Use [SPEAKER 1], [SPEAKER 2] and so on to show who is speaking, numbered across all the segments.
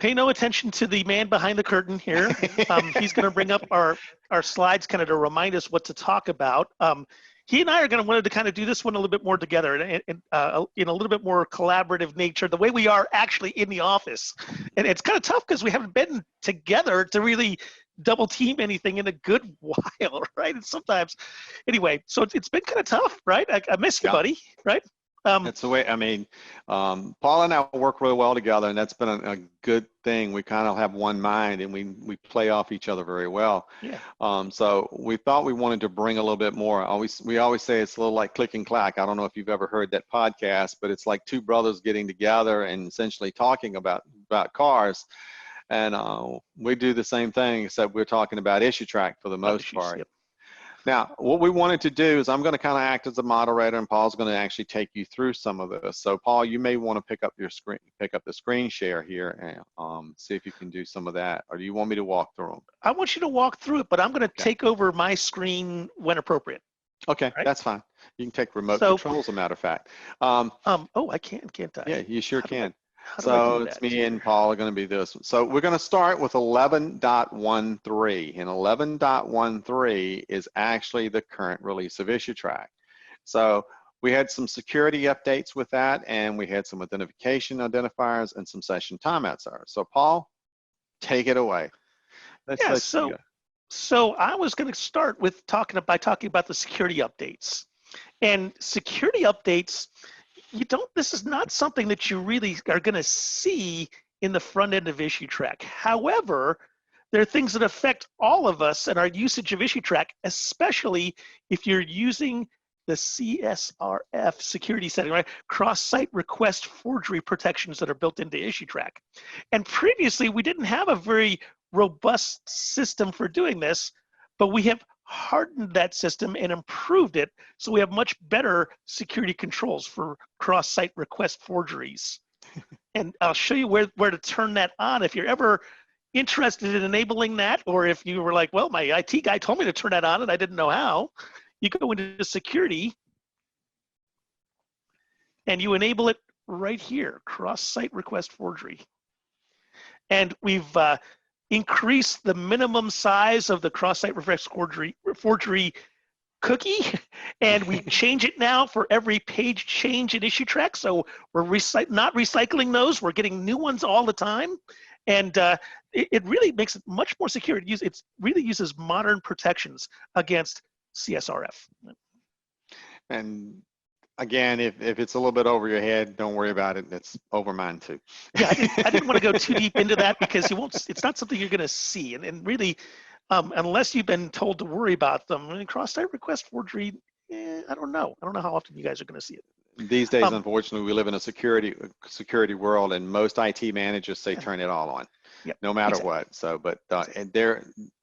[SPEAKER 1] pay no attention to the man behind the curtain here. He's going to bring up our slides kind of to remind us what to talk about. He and I are going to wanted to kind of do this one a little bit more together and in a little bit more collaborative nature, the way we are actually in the office. And it's kind of tough because we haven't been together to really double team anything in a good while, right? And sometimes, anyway, so it's been kind of tough, right? I miss you, buddy, right?
[SPEAKER 2] That's the way, I mean, Paul and I work really well together, and that's been a good thing. We kind of have one mind, and we play off each other very well.
[SPEAKER 1] Yeah.
[SPEAKER 2] So we thought we wanted to bring a little bit more. We always say it's a little like click and clack. I don't know if you've ever heard that podcast, but it's like two brothers getting together and essentially talking about cars. And we do the same thing, except we're talking about Issuetrak for the most part.
[SPEAKER 1] Yep.
[SPEAKER 2] Now, what we wanted to do is I'm going to kind of act as a moderator, and Paul's going to actually take you through some of this. So, Paul, you may want to pick up the screen share here and see if you can do some of that. Or do you want me to walk through them?
[SPEAKER 1] I want you to walk through it, but I'm going to take over my screen when appropriate.
[SPEAKER 2] Okay,
[SPEAKER 1] right?
[SPEAKER 2] That's fine. You can take remote control, as a matter of fact.
[SPEAKER 1] Oh, I can, can't I?
[SPEAKER 2] Yeah, you sure can.
[SPEAKER 1] So
[SPEAKER 2] it's me and Paul are going to be this. So we're going to start with 11.13, and 11.13 is actually the current release of Issuetrak. So we had some security updates with that, and we had some authentication identifiers and some session timeouts. So Paul, take it away.
[SPEAKER 1] So I was going to start with talking about the security updates, and security updates. This is not something that you really are going to see in the front end of Issuetrak. However, there are things that affect all of us and our usage of Issuetrak, especially if you're using the CSRF security setting, right? Cross-site request forgery protections that are built into Issuetrak. And previously, we didn't have a very robust system for doing this, but we have hardened that system and improved it, so we have much better security controls for cross-site request forgeries. And I'll show you where to turn that on if you're ever interested in enabling that, or if you were like, well, my IT guy told me to turn that on and I didn't know how. You go into security and you enable it right here, cross-site request forgery. And we've increase the minimum size of the cross-site request forgery cookie, and we change it now for every page change in Issuetrak. So we're not recycling those; we're getting new ones all the time, and it really makes it much more secure. It really uses modern protections against CSRF.
[SPEAKER 2] And again, if it's a little bit over your head, don't worry about it. It's over mine too.
[SPEAKER 1] Yeah, I didn't want to go too deep into that because it's not something you're going to see. And really, unless you've been told to worry about them, I mean, cross-site request forgery, I don't know. I don't know how often you guys are going to see it.
[SPEAKER 2] These days, unfortunately, we live in a security world, and most IT managers say turn it all on, no matter what. So, but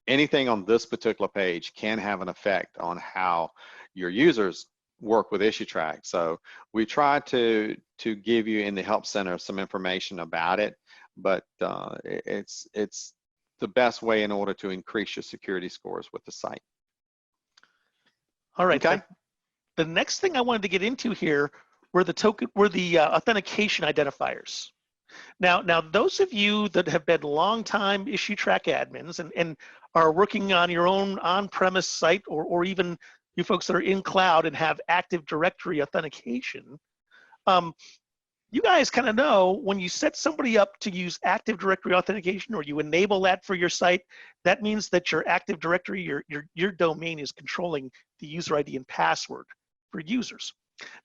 [SPEAKER 2] anything on this particular page can have an effect on how your users work with Issuetrak. So we try to give you in the help center some information about it, but it's the best way in order to increase your security scores with the site.
[SPEAKER 1] All right.
[SPEAKER 2] Okay.
[SPEAKER 1] The next thing I wanted to get into here were the authentication identifiers. Now those of you that have been long-time Issuetrak admins and are working on your own on-premise site, or even you folks that are in cloud and have Active Directory authentication, you guys kind of know when you set somebody up to use Active Directory authentication, or you enable that for your site, that means that your Active Directory, your domain is controlling the user ID and password for users.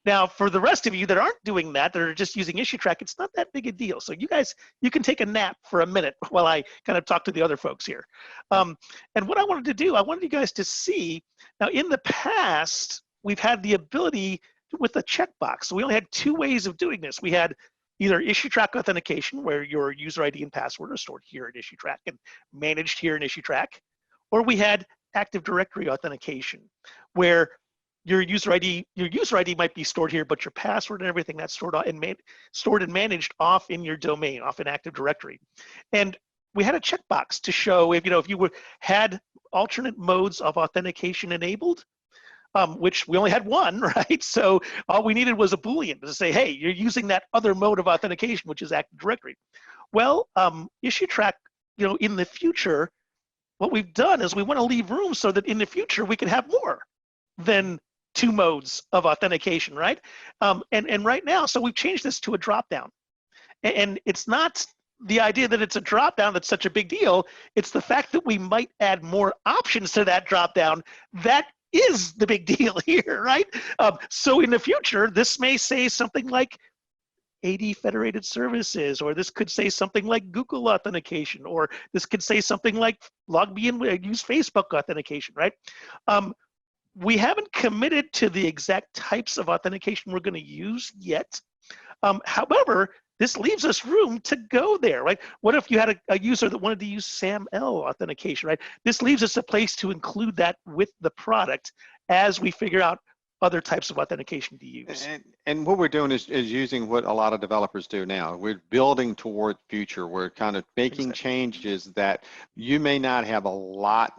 [SPEAKER 1] Now, for the rest of you that aren't doing that are just using Issuetrak, it's not that big a deal. So you guys, you can take a nap for a minute while I kind of talk to the other folks here. And what I wanted to do, I wanted you guys to see, now in the past, we've had the ability with a checkbox. So we only had two ways of doing this. We had either Issuetrak authentication, where your user ID and password are stored here in Issuetrak and managed here in Issuetrak, or we had Active Directory authentication, where your user ID might be stored here, but your password and everything that's stored and managed off in your domain, off in Active Directory. And we had a checkbox to show if you had alternate modes of authentication enabled, which we only had one, right? So all we needed was a Boolean to say, hey, you're using that other mode of authentication, which is Active Directory. Well, Issuetrak, in the future, what we've done is we want to leave room so that in the future we can have more than 2 modes of authentication, right? And right now, so we've changed this to a drop-down. And it's not the idea that it's a drop-down that's such a big deal. It's the fact that we might add more options to that drop-down. That is the big deal here, right? So in the future, this may say something like AD federated services, or this could say something like Google authentication, or this could say something like log me in, use Facebook authentication, right? We haven't committed to the exact types of authentication we're going to use yet. However, this leaves us room to go there, right? What if you had a user that wanted to use SAML authentication, right? This leaves us a place to include that with the product as we figure out other types of authentication to use.
[SPEAKER 2] And what we're doing is using what a lot of developers do now. We're building toward future. We're kind of making changes that you may not have a lot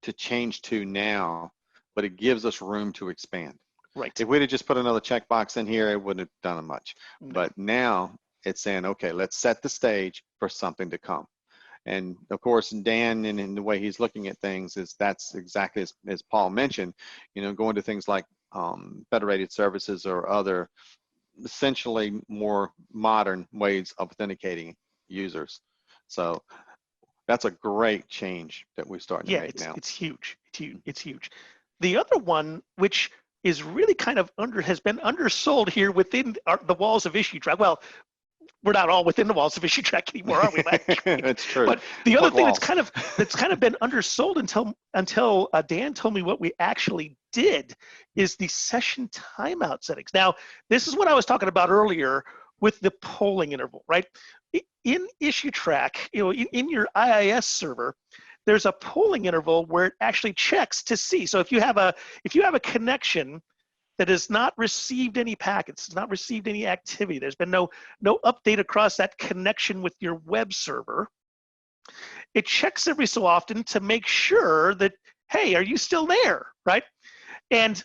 [SPEAKER 2] to change to now, but it gives us room to expand.
[SPEAKER 1] Right.
[SPEAKER 2] If we'd have just put another checkbox in here, it wouldn't have done much.
[SPEAKER 1] No.
[SPEAKER 2] But now it's saying, okay, let's set the stage for something to come. And of course, Dan, and in the way he's looking at things, is that's exactly as Paul mentioned, going to things like federated services or other essentially more modern ways of authenticating users. So that's a great change that we're starting to make now.
[SPEAKER 1] It's huge. It's huge. The other one, which is really kind of has been undersold here within the walls of Issuetrak. Well, we're not all within the walls of Issuetrak anymore, are we, Mike?
[SPEAKER 2] That's true.
[SPEAKER 1] But the other thing that's kind of been undersold until Dan told me what we actually did is the session timeout settings. Now, this is what I was talking about earlier with the polling interval, right? In Issuetrak, in your IIS server, there's a polling interval where it actually checks to see. So if you have a connection that has not received any packets, has not received any activity, there's been no update across that connection with your web server, it checks every so often to make sure that, hey, are you still there, right? And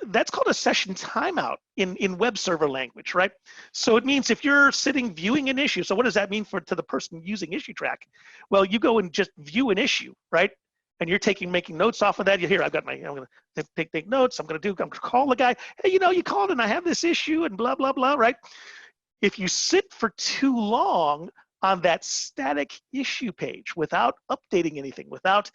[SPEAKER 1] that's called a session timeout in web server language, right? So it means if you're sitting viewing an issue, so what does that mean to the person using Issuetrak? Well, you go and just view an issue, right? And you're making notes off of that. You hear, I'm gonna take notes. I'm gonna call the guy. Hey, you called and I have this issue and blah blah blah, right? If you sit for too long on that static issue page without updating anything, without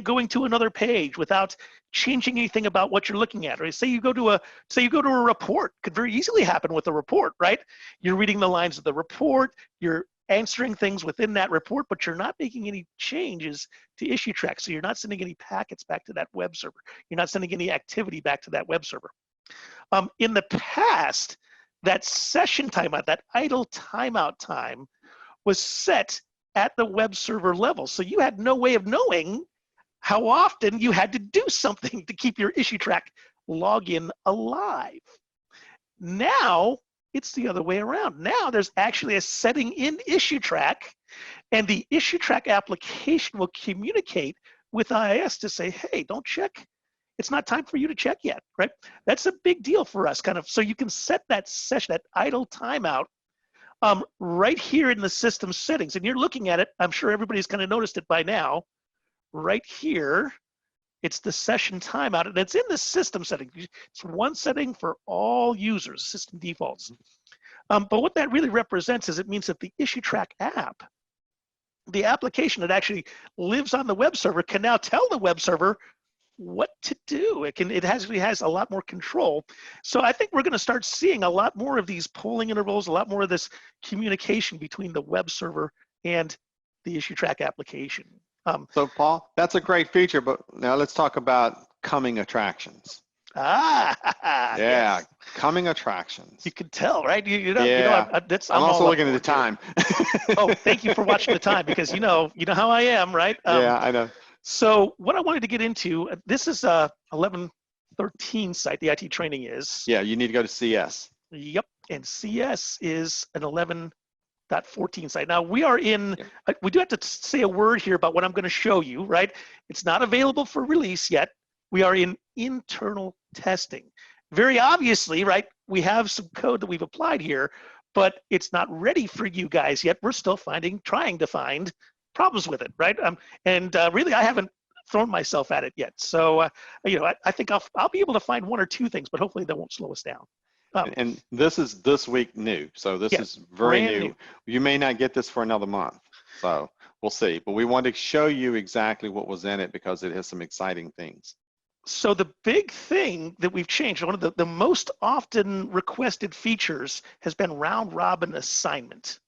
[SPEAKER 1] going to another page, without changing anything about what you're looking at, right? Say you go to a report. Could very easily happen with a report, right? You're reading the lines of the report. You're answering things within that report, but you're not making any changes to Issuetrak. So you're not sending any packets back to that web server. You're not sending any activity back to that web server. In the past, that session timeout, that idle timeout time, was set at the web server level. So you had no way of knowing how often you had to do something to keep your Issuetrak login alive. Now, it's the other way around. Now there's actually a setting in Issuetrak, and the Issuetrak application will communicate with IIS to say, hey, don't check. It's not time for you to check yet, right? That's a big deal for us, kind of. So you can set that session, that idle timeout, right here in the system settings. And you're looking at it, I'm sure everybody's kind of noticed it by now. Right here, it's the session timeout, and it's in the system settings. It's one setting for all users, system defaults. But what that really represents is it means that the Issuetrak app, the application that actually lives on the web server, can now tell the web server what to do. It actually has a lot more control. So I think we're going to start seeing a lot more of these polling intervals, a lot more of this communication between the web server and the Issuetrak application.
[SPEAKER 2] So Paul, that's a great feature, but now let's talk about coming attractions.
[SPEAKER 1] Yeah,
[SPEAKER 2] yes. Coming attractions.
[SPEAKER 1] You can tell, right?
[SPEAKER 2] I'm also looking at the time.
[SPEAKER 1] Oh, thank you for watching the time, because you know how I am, right?
[SPEAKER 2] Yeah, I know.
[SPEAKER 1] So what I wanted to get into, this is 11.13 site, the IT training is.
[SPEAKER 2] Yeah, you need to go to CS.
[SPEAKER 1] Yep, and CS is an 11.14 site. Now we are in, we do have to say a word here about what I'm going to show you, right? It's not available for release yet. We are in internal testing. Very obviously, right, we have some code that we've applied here, but it's not ready for you guys yet. We're still trying to find problems with it, right? Really, I haven't thrown myself at it yet. So, I think I'll be able to find one or two things, but hopefully that won't slow us down.
[SPEAKER 2] And this is this week new, so this is very new. You may not get this for another month, so we'll see. But we want to show you exactly what was in it because it has some exciting things.
[SPEAKER 1] So the big thing that we've changed, one of the most often requested features has been round robin assignment.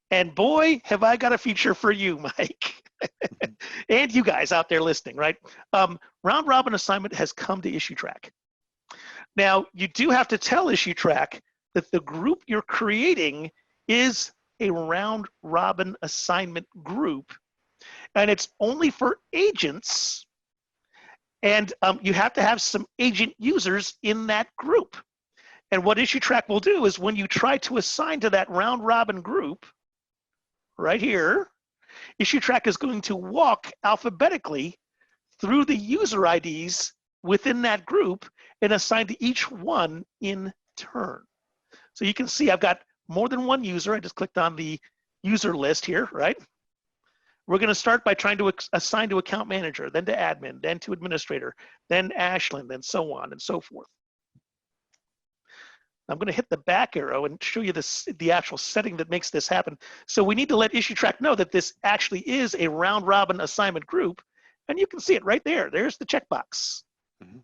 [SPEAKER 1] And boy, have I got a feature for you, Mike. And you guys out there listening, right? Round robin assignment has come to Issuetrak. Now, you do have to tell Issuetrak that the group you're creating is a round robin assignment group, and it's only for agents. And you have to have some agent users in that group. And what Issuetrak will do is when you try to assign to that round robin group, right here, Issuetrak is going to walk alphabetically through the user IDs within that group and assign to each one in turn. So you can see I've got more than one user. I just clicked on the user list here, right? We're going to start by trying to assign to account manager, then to admin, then to administrator, then Ashland, and so on and so forth. I'm going to hit the back arrow and show you the actual setting that makes this happen. So we need to let Issuetrak know that this actually is a round robin assignment group, and you can see it right there. There's the checkbox. Mm-hmm.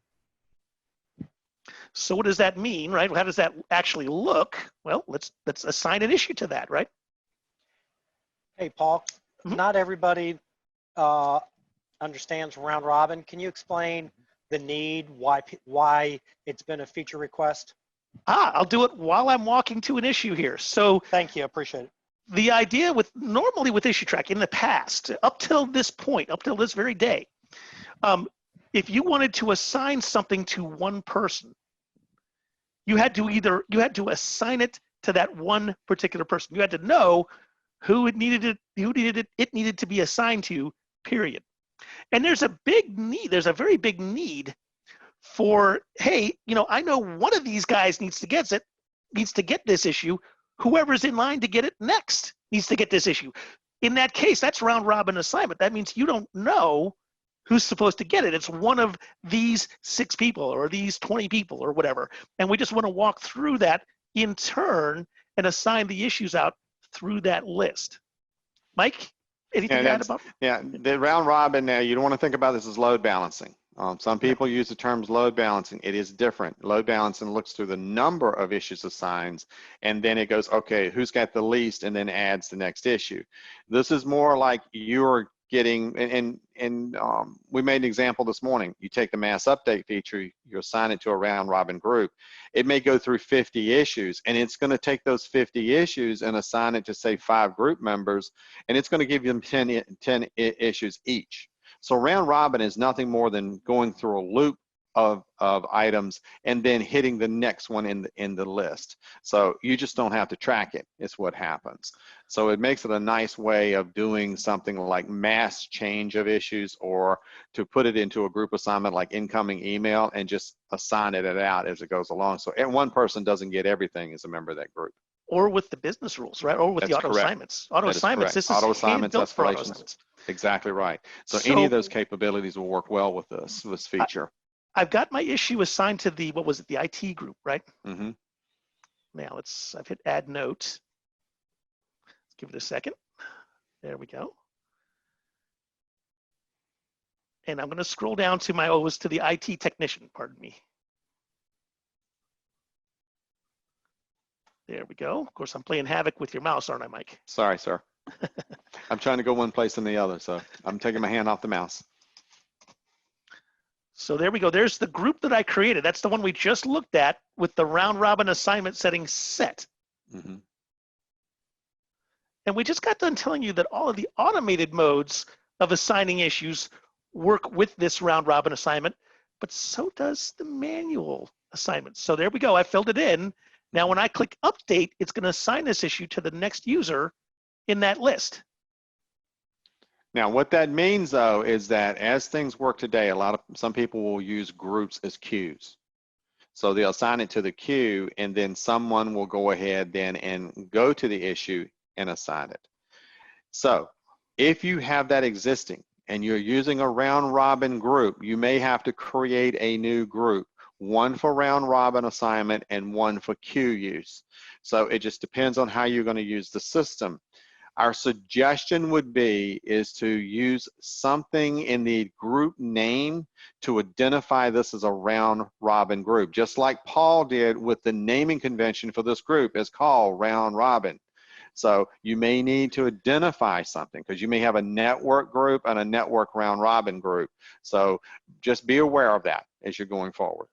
[SPEAKER 1] So what does that mean, right? How does that actually look? Well, let's assign an issue to that, right?
[SPEAKER 3] Hey, Paul. Not everybody understands round robin. Can you explain the need, why it's been a feature request?
[SPEAKER 1] I'll do it while I'm walking to an issue here. So
[SPEAKER 3] thank you, I appreciate it.
[SPEAKER 1] The idea normally with Issuetrak in the past, up till this point, up till this very day, if you wanted to assign something to one person, you had to assign it to that one particular person. You had to know who it needed to be assigned to, period. And there's a very big need for, hey, I know one of these guys needs to get this issue. Whoever's in line to get it next needs to get this issue. In that case, that's round robin assignment. That means you don't know who's supposed to get it. It's one of these 6 people or these 20 people or whatever. And we just want to walk through that in turn and assign the issues out through that list. Mike, anything to add about?
[SPEAKER 2] Yeah, the round robin now, you don't want to think about this as load balancing. Some people use the terms load balancing. It is different. Load balancing looks through the number of issues assigned, and then it goes, okay, who's got the least, and then adds the next issue. This is more like you're getting, and we made an example this morning. You take the mass update feature, you assign it to a round robin group. It may go through 50 issues, and it's going to take those 50 issues and assign it to, say, 5 group members, and it's going to give them 10 issues each. So round robin is nothing more than going through a loop of items and then hitting the next one in the list. So you just don't have to track it. It's what happens. So it makes it a nice way of doing something like mass change of issues, or to put it into a group assignment like incoming email and just assign it out as it goes along. So one person doesn't get everything as a member of that group.
[SPEAKER 1] Or with the business rules, right? Or with the auto assignments. Auto assignments. This is
[SPEAKER 2] auto assignments,
[SPEAKER 1] hand-built for auto
[SPEAKER 2] escalations.
[SPEAKER 1] assignments.
[SPEAKER 2] Exactly right. So any of those capabilities will work well with this feature.
[SPEAKER 1] I've got my issue assigned to the, the IT group, right?
[SPEAKER 2] Mm-hmm.
[SPEAKER 1] Now I've hit add note. Let's give it a second. There we go. And I'm going to scroll down to to the IT technician, pardon me. There we go. Of course, I'm playing havoc with your mouse, aren't I, Mike?
[SPEAKER 2] Sorry, sir. I'm trying to go one place and the other, so I'm taking my hand off the mouse.
[SPEAKER 1] So there we go. There's the group that I created. That's the one we just looked at with the round robin assignment settings set.
[SPEAKER 2] Mm-hmm.
[SPEAKER 1] And we just got done telling you that all of the automated modes of assigning issues work with this round robin assignment, but so does the manual assignment. So there we go. I filled it in. Now, when I click update, it's going to assign this issue to the next user in that list.
[SPEAKER 2] Now, what that means, though, is that as things work today, some people will use groups as queues. So they'll assign it to the queue, and then someone will go ahead then and go to the issue and assign it. So if you have that existing and you're using a round robin group, you may have to create a new group, one for round robin assignment and one for queue use. So it just depends on how you're going to use the system. Our suggestion would be is to use something in the group name to identify this as a round robin group, just like Paul did with the naming convention for this group is called round robin. So you may need to identify something because you may have a network group and a network round robin group. So just be aware of that as you're going forward.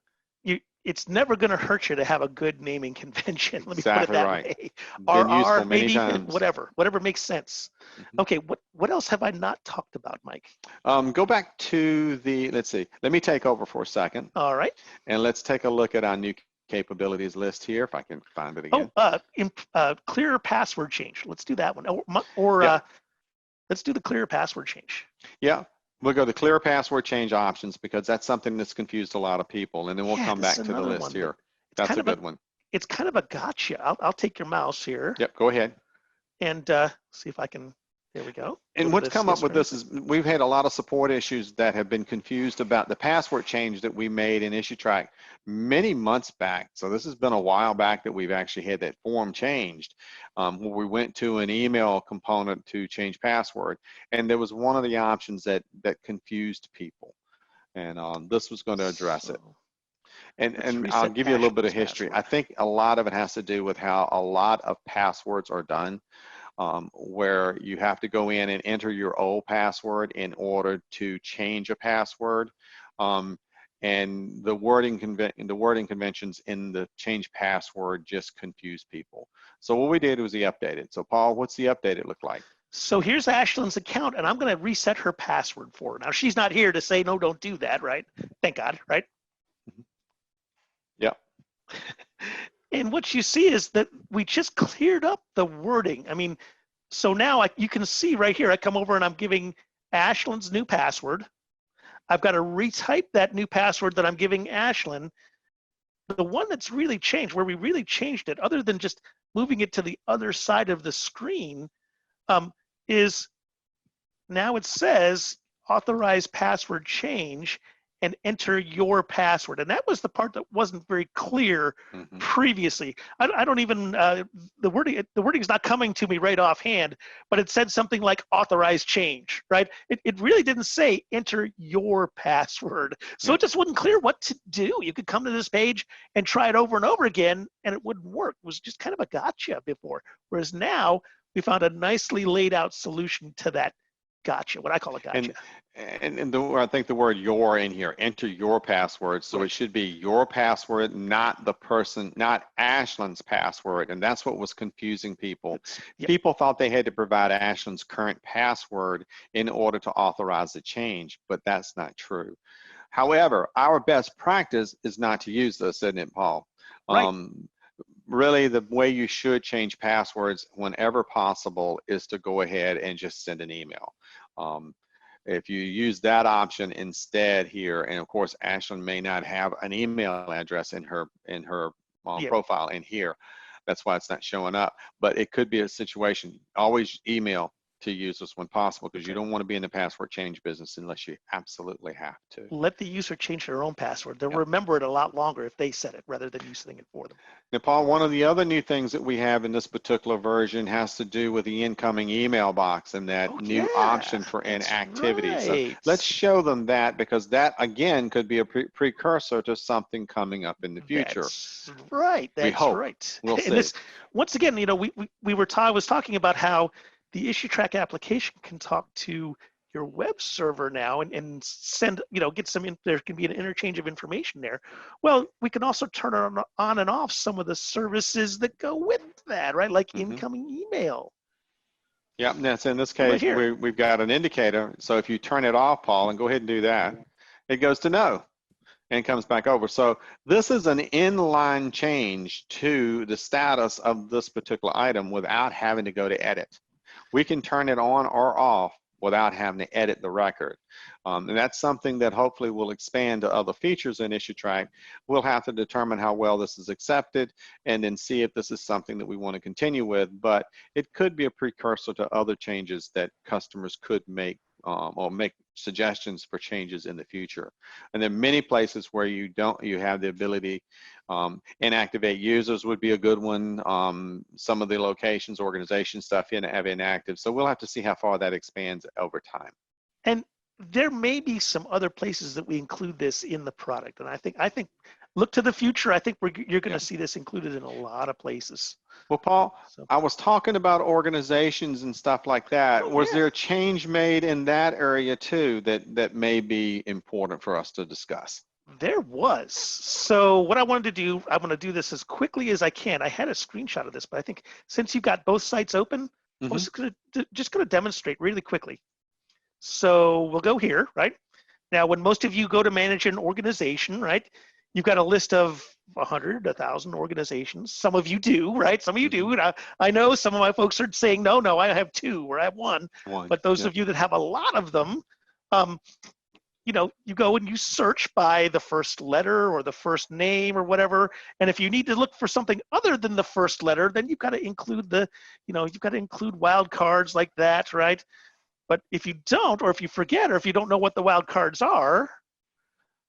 [SPEAKER 1] It's never going to hurt you to have a good naming convention. Let me
[SPEAKER 2] Exactly
[SPEAKER 1] put it that
[SPEAKER 2] right.
[SPEAKER 1] way.
[SPEAKER 2] Been useful
[SPEAKER 1] RR,
[SPEAKER 2] many
[SPEAKER 1] maybe
[SPEAKER 2] times.
[SPEAKER 1] whatever makes sense. Okay, what else have I not talked about, Mike?
[SPEAKER 2] Go back to the, let's see, let me take over for a second.
[SPEAKER 1] All right.
[SPEAKER 2] And let's take a look at our new capabilities list here, if I can find it again.
[SPEAKER 1] Clear password change. Let's do that one. Let's do the clear password change.
[SPEAKER 2] Yeah, we'll go to clear password change options because that's something that's confused a lot of people, and then we'll come back to the list here. That's a good one.
[SPEAKER 1] It's kind of a gotcha. I'll take your mouse here.
[SPEAKER 2] Yep, go ahead.
[SPEAKER 1] And see if I can. There we go.
[SPEAKER 2] And what's come up with this is we've had a lot of support issues that have been confused about the password change that we made in Issuetrak many months back. So this has been a while back that we've actually had that form changed, where we went to an email component to change password, and there was one of the options that confused people, and this was going to address it. And I'll give you a little bit of history. I think a lot of it has to do with how a lot of passwords are done. Where you have to go in and enter your old password in order to change a password. And the wording conventions in the change password just confuse people. So what we did was we updated. So Paul, what's the updated look like?
[SPEAKER 1] So here's Ashlyn's account, and I'm going to reset her password for her. Now, she's not here to say, no, don't do that, right? Thank God, right?
[SPEAKER 2] Yep.
[SPEAKER 1] And what you see is that we just cleared up the wording. I mean, so now you can see right here, I come over and I'm giving Ashlyn's new password. I've got to retype that new password that I'm giving Ashlyn. The one that's really changed, where we really changed it, other than just moving it to the other side of the screen, is now it says authorize password change and enter your password. And that was the part that wasn't very clear previously. I don't even, the wording is not coming to me right offhand, but it said something like authorize change, right? It really didn't say enter your password. So it just wasn't clear what to do. You could come to this page and try it over and over again, and it wouldn't work. It was just kind of a gotcha before. Whereas now we found a nicely laid out solution to that gotcha, what I call a gotcha.
[SPEAKER 2] And I think the word your in here, enter your password. So it should be your password, not the person, not Ashlyn's password. And that's what was confusing people. People thought they had to provide Ashlyn's current password in order to authorize the change, but that's not true. However, our best practice is not to use this, isn't it, Paul?
[SPEAKER 1] Right.
[SPEAKER 2] Really, the way you should change passwords whenever possible is to go ahead and just send an email. If you use that option instead here, and of course, Ashlyn may not have an email address in her profile in here. That's why it's not showing up. But it could be a situation. Always email to users when possible, because you don't want to be in the password change business unless you absolutely have to.
[SPEAKER 1] Let the user change their own password. They'll remember it a lot longer if they set it rather than you setting it for them.
[SPEAKER 2] Now, Paul, one of the other new things that we have in this particular version has to do with the incoming email box and that new option for inactivity.
[SPEAKER 1] Right.
[SPEAKER 2] So let's show them that, because that, again, could be a precursor to something coming up in the future.
[SPEAKER 1] That's right. That's
[SPEAKER 2] we hope.
[SPEAKER 1] right.
[SPEAKER 2] We'll see.
[SPEAKER 1] This, once again, you know, I was talking about how the Issuetrak application can talk to your web server now and send, you know, get some, there can be an interchange of information there. Well, we can also turn on and off some of the services that go with that, right? Like incoming email.
[SPEAKER 2] Yeah, that's in this case, we've got an indicator. So if you turn it off, Paul, and go ahead and do that, it goes to no and comes back over. So this is an inline change to the status of this particular item without having to go to edit. We can turn it on or off without having to edit the record. And that's something that hopefully will expand to other features in Issuetrak. We'll have to determine how well this is accepted and then see if this is something that we want to continue with, but it could be a precursor to other changes that customers could make or make suggestions for changes in the future. And then many places where you have the ability, inactivate users would be a good one. Some of the locations, organization stuff have inactive. So we'll have to see how far that expands over time.
[SPEAKER 1] And there may be some other places that we include this in the product. And I think look to the future. I think you're going to see this included in a lot of places.
[SPEAKER 2] Well, Paul, I was talking about organizations and stuff like that.
[SPEAKER 1] Oh,
[SPEAKER 2] was there a change made in that area too that may be important for us to discuss?
[SPEAKER 1] There was. So what I wanted to do, I'm going to do this as quickly as I can. I had a screenshot of this, but I think since you've got both sites open, I'm just going to demonstrate really quickly. So we'll go here, right? Now, when most of you go to manage an organization, right, you've got a list of 100, 1,000 organizations. Some of you do, right? Some of you do. And I know some of my folks are saying, no, I have 2 or I have 1. But those of you that have a lot of them, you know, you go and you search by the first letter or the first name or whatever. And if you need to look for something other than the first letter, then you've got to include you've got to include wildcards like that, right? But if you don't, or if you forget, or if you don't know what the wildcards are,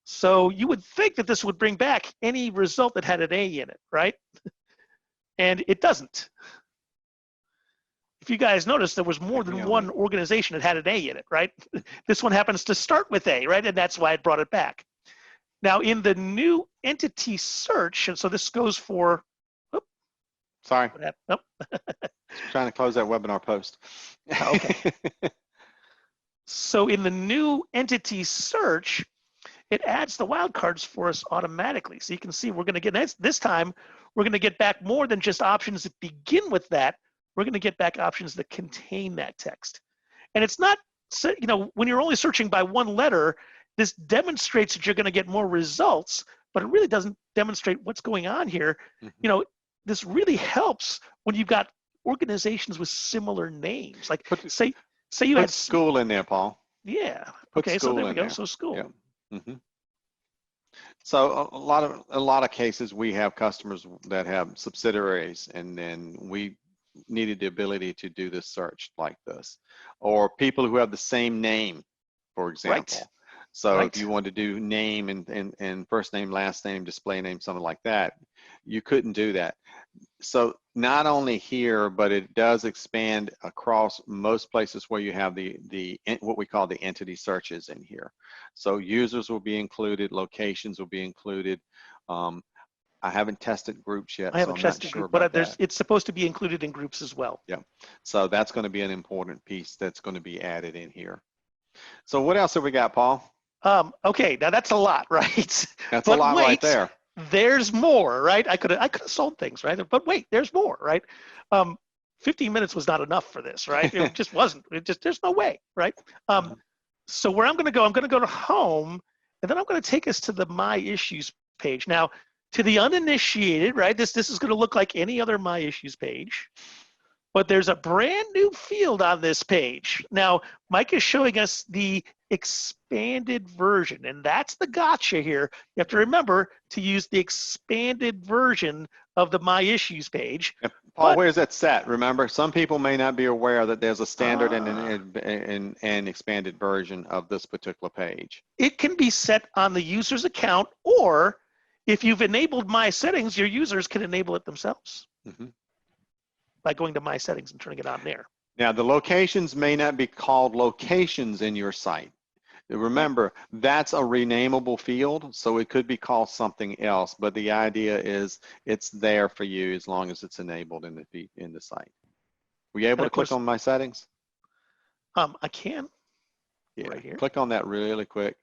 [SPEAKER 1] so you would think that this would bring back any result that had an A in it, right? And it doesn't. If you guys notice, there was more than one organization that had an A in it, right? This one happens to start with A, right? And that's why it brought it back. Now, in the new entity search, and so this goes for,
[SPEAKER 2] sorry.
[SPEAKER 1] Nope.
[SPEAKER 2] Trying to close that webinar post.
[SPEAKER 1] Okay. So in the new entity search, it adds the wildcards for us automatically. So you can see we're going to get, this time, we're going to get back more than just options that begin with that. We're going to get back options that contain that text. And it's not, you know, when you're only searching by one letter, this demonstrates that you're going to get more results, but it really doesn't demonstrate what's going on here. You know, this really helps when you've got organizations with similar names. Like say you had
[SPEAKER 2] school in there, Paul.
[SPEAKER 1] Yeah. Okay, so there we go.
[SPEAKER 2] There.
[SPEAKER 1] So school.
[SPEAKER 2] Yeah. So a lot of cases we have customers that have subsidiaries, and then we needed the ability to do this search like this, or people who have the same name, for example.
[SPEAKER 1] Right.
[SPEAKER 2] So if you want to do name and first name, last name, display name, something like that, you couldn't do that. So not only here, but it does expand across most places where you have the what we call the entity searches in here. So users will be included, locations will be included. I haven't tested groups yet,
[SPEAKER 1] I haven't
[SPEAKER 2] so I'm
[SPEAKER 1] tested
[SPEAKER 2] not sure
[SPEAKER 1] group,
[SPEAKER 2] about
[SPEAKER 1] but
[SPEAKER 2] that.
[SPEAKER 1] it's supposed to be included in groups as well.
[SPEAKER 2] Yeah, so that's going to be an important piece that's going to be added in here. So what else have we got, Paul?
[SPEAKER 1] Okay, now that's a lot, right?
[SPEAKER 2] That's a lot right there.
[SPEAKER 1] There's more, right? I could have sold things, right? But wait, there's more, right? 15 minutes was not enough for this, right? It just wasn't. There's no way, right? So where I'm going to go to home, and then I'm going to take us to the My Issues page. Now, to the uninitiated, right? This is going to look like any other My Issues page, but there's a brand new field on this page. Now, Mike is showing us the expanded version, and that's the gotcha here. You have to remember to use the expanded version of the My Issues page.
[SPEAKER 2] Paul, where's that set? Remember, some people may not be aware that there's a standard and an expanded version of this particular page.
[SPEAKER 1] It can be set on the user's account, or if you've enabled My Settings, your users can enable it themselves by going to My Settings and turning it on there.
[SPEAKER 2] Now, the locations may not be called locations in your site. Remember, that's a renameable field, so it could be called something else, but the idea is it's there for you as long as it's enabled in the site. Were you able to click on My Settings?
[SPEAKER 1] I can.
[SPEAKER 2] Yeah,
[SPEAKER 1] right here.
[SPEAKER 2] Click on that really quick.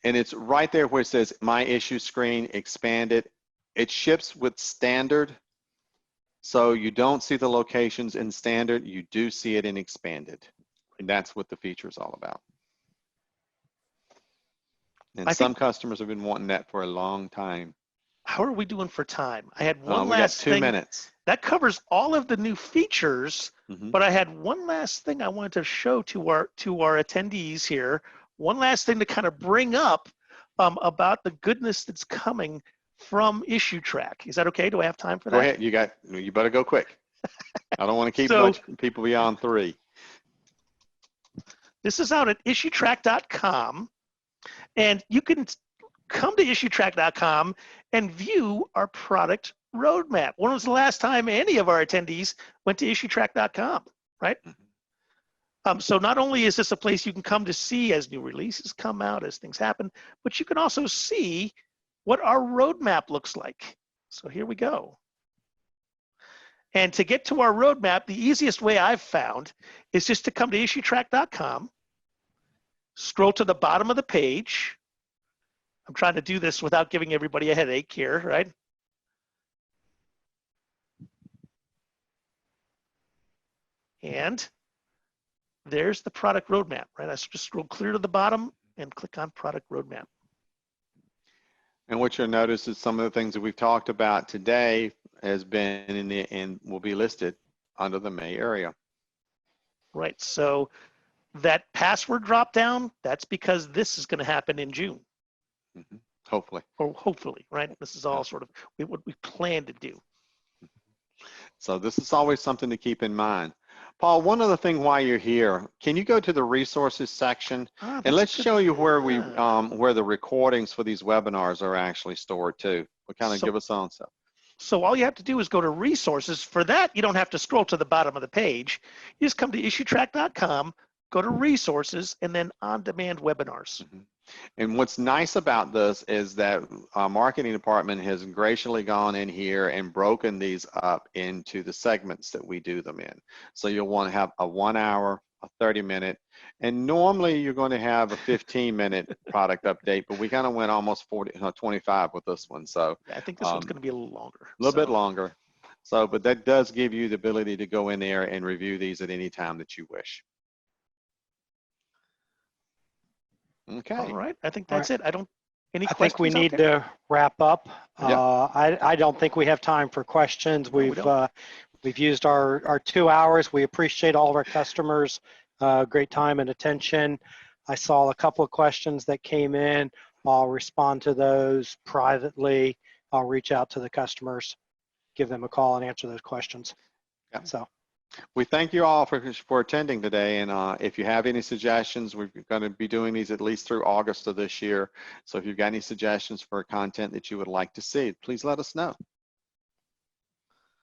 [SPEAKER 2] And it's right there where it says My Issue Screen Expanded. It ships with standard, so you don't see the locations in standard, you do see it in expanded. And that's what the feature is all about. And some customers have been wanting that for a long time.
[SPEAKER 1] How are we doing for time? I had one last thing.
[SPEAKER 2] We got 2 minutes.
[SPEAKER 1] that covers all of the new features, but I had one last thing I wanted to show to our attendees here. One last thing to kind of bring up about the goodness that's coming from Issuetrak. Is that okay? Do I have time for that?
[SPEAKER 2] Go ahead. You better go quick. I don't want to keep much people beyond 3.
[SPEAKER 1] This is out at Issuetrak.com, and you can come to Issuetrak.com and view our product roadmap. When was the last time any of our attendees went to Issuetrak.com, right? So not only is this a place you can come to see as new releases come out, as things happen, but you can also see what our roadmap looks like. So here we go. And to get to our roadmap, the easiest way I've found is just to come to Issuetrak.com, scroll to the bottom of the page. I'm trying to do this without giving everybody a headache here, right? And there's the product roadmap, right? I just scroll clear to the bottom and click on product roadmap.
[SPEAKER 2] And what you'll notice is some of the things that we've talked about today has been and will be listed under the May area.
[SPEAKER 1] Right, so that password drop down, that's because this is going to happen in June.
[SPEAKER 2] Hopefully.
[SPEAKER 1] Or hopefully, right? This is all sort of what we plan to do.
[SPEAKER 2] So this is always something to keep in mind. Paul, one other thing while you're here, can you go to the resources section and let's show you where where the recordings for these webinars are actually stored too. We'll kind of give us on stuff.
[SPEAKER 1] So all you have to do is go to resources. For that, you don't have to scroll to the bottom of the page. You just come to Issuetrak.com, go to resources, and then on-demand webinars.
[SPEAKER 2] And what's nice about this is that our marketing department has graciously gone in here and broken these up into the segments that we do them in. So you'll want to have a 1 hour, a 30-minute, and normally you're going to have a 15-minute product update, but we kind of went almost 25 with this one. So
[SPEAKER 1] I think this one's going to be a little longer.
[SPEAKER 2] A little bit longer. So, but that does give you the ability to go in there and review these at any time that you wish. Okay.
[SPEAKER 1] All right. I think that's it. I
[SPEAKER 3] think we need to wrap up.
[SPEAKER 2] Yeah.
[SPEAKER 3] I don't think we have time for questions. We've used our 2 hours. We appreciate all of our customers' great time and attention. I saw a couple of questions that came in. I'll respond to those privately. I'll reach out to the customers, give them a call and answer those questions.
[SPEAKER 2] Yeah.
[SPEAKER 3] So.
[SPEAKER 2] We thank you all for attending today, and if you have any suggestions, we're going to be doing these at least through August of this year. So if you've got any suggestions for content that you would like to see, please let us know.